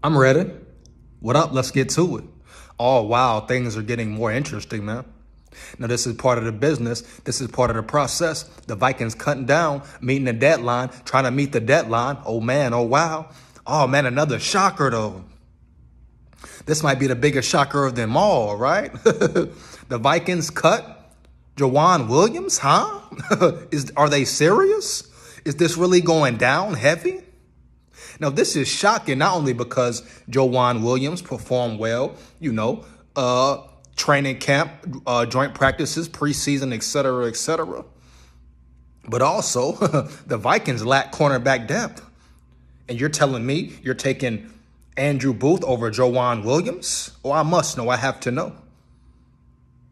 I'm ready. What up? Let's get to it. Oh, wow. Things are getting more interesting, man. Now, this is part of the business. This is part of the process. The Vikings cutting down, meeting the deadline, trying to meet the deadline. Oh, man. Oh, wow. Oh, man. Another shocker, though. This might be the biggest shocker of them all, right? The Vikings cut JoeJuan Williams, huh? Are they serious? Is this really going down heavy? Now, this is shocking, not only because JoeJuan Williams performed well, training camp, joint practices, preseason, et cetera, but also the Vikings lack cornerback depth. And you're telling me you're taking Andrew Booth over JoeJuan Williams? Oh, I must know. I have to know.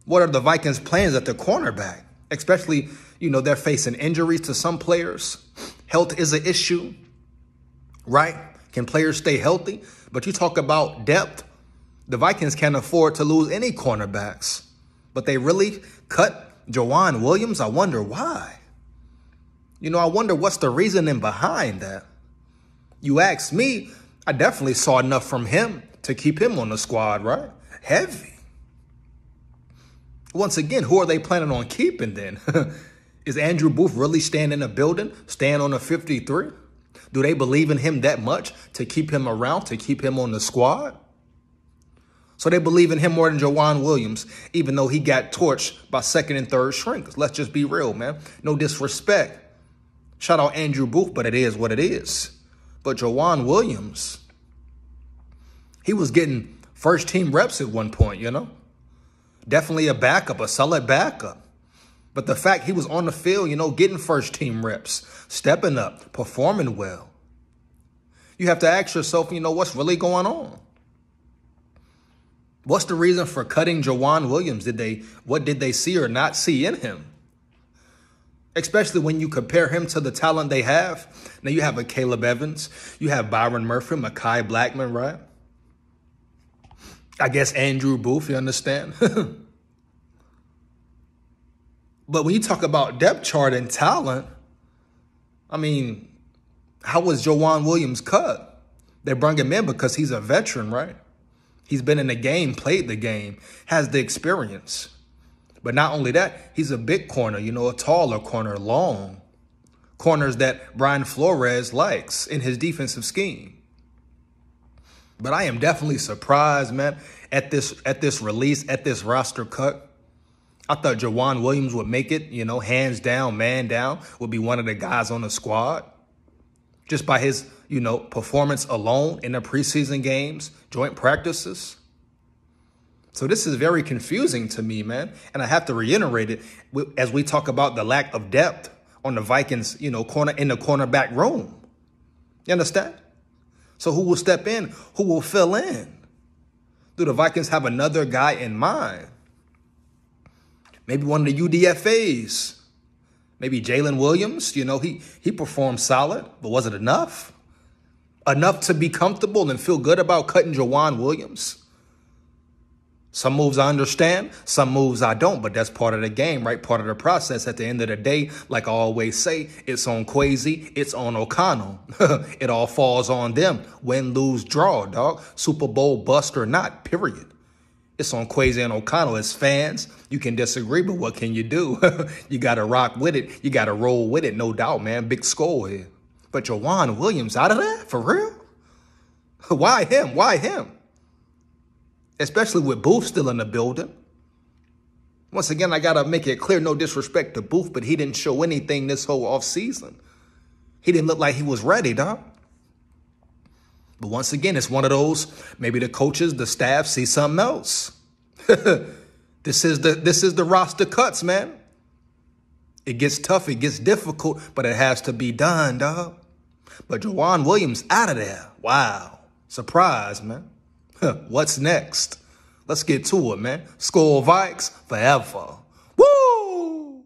What are the Vikings' plans at the cornerback? Especially, they're facing injuries to some players. Health is an issue. Right? Can players stay healthy? But you talk about depth. The Vikings can't afford to lose any cornerbacks. But they really cut JoeJuan Williams? I wonder why. I wonder what's the reasoning behind that. You ask me, I definitely saw enough from him to keep him on the squad, right? Heavy. Once again, who are they planning on keeping then? Is Andrew Booth really staying in the building, staying on the 53? Do they believe in him that much to keep him around, to keep him on the squad? So they believe in him more than JoeJuan Williams, even though he got torched by second and third strings. Let's just be real, man. No disrespect. Shout out Andrew Booth, but it is what it is. But JoeJuan Williams, he was getting first-team reps at one point, Definitely a backup, a solid backup. But the fact he was on the field, getting first-team reps, stepping up, performing well. You have to ask yourself, what's really going on? What's the reason for cutting JoeJuan Williams? What did they see or not see in him? Especially when you compare him to the talent they have. Now, you have a Caleb Evans. You have Byron Murphy, Mekhi Blackman, right? I guess Andrew Booth, you understand? But when you talk about depth chart and talent, how was JoeJuan Williams cut? They brought him in because he's a veteran, right? He's been in the game, played the game, has the experience. But not only that, he's a big corner, a taller corner, long. Corners that Brian Flores likes in his defensive scheme. But I am definitely surprised, man, at this release, at this roster cut. I thought JoeJuan Williams would make it, hands down, man down, would be one of the guys on the squad. Just by his, performance alone in the preseason games, joint practices. So this is very confusing to me, man. And I have to reiterate it as we talk about the lack of depth on the Vikings, in the cornerback room. You understand? So who will step in? Who will fill in? Do the Vikings have another guy in mind? Maybe one of the UDFAs. Maybe Jalen Williams. He performed solid, but was it enough? Enough to be comfortable and feel good about cutting JoeJuan Williams? Some moves I understand, some moves I don't, but that's part of the game, right? Part of the process. At the end of the day, like I always say, it's on Kwesi, it's on O'Connell. It all falls on them. Win, lose, draw, dog. Super Bowl bust or not, period. It's on Kwesi and O'Connell. As fans, you can disagree, but what can you do? You got to rock with it. You got to roll with it, no doubt, man. Big SKOL here. But JoeJuan Williams out of that? For real? Why him? Why him? Especially with Booth still in the building. Once again, I got to make it clear, no disrespect to Booth, but he didn't show anything this whole offseason. He didn't look like he was ready, dog. But once again, it's one of those, maybe the coaches, the staff see something else. This is the roster cuts, man. It gets tough, it gets difficult, but it has to be done, dog. But JoeJuan Williams out of there. Wow. Surprise, man. What's next? Let's get to it, man. SKOL Vikes forever. Woo!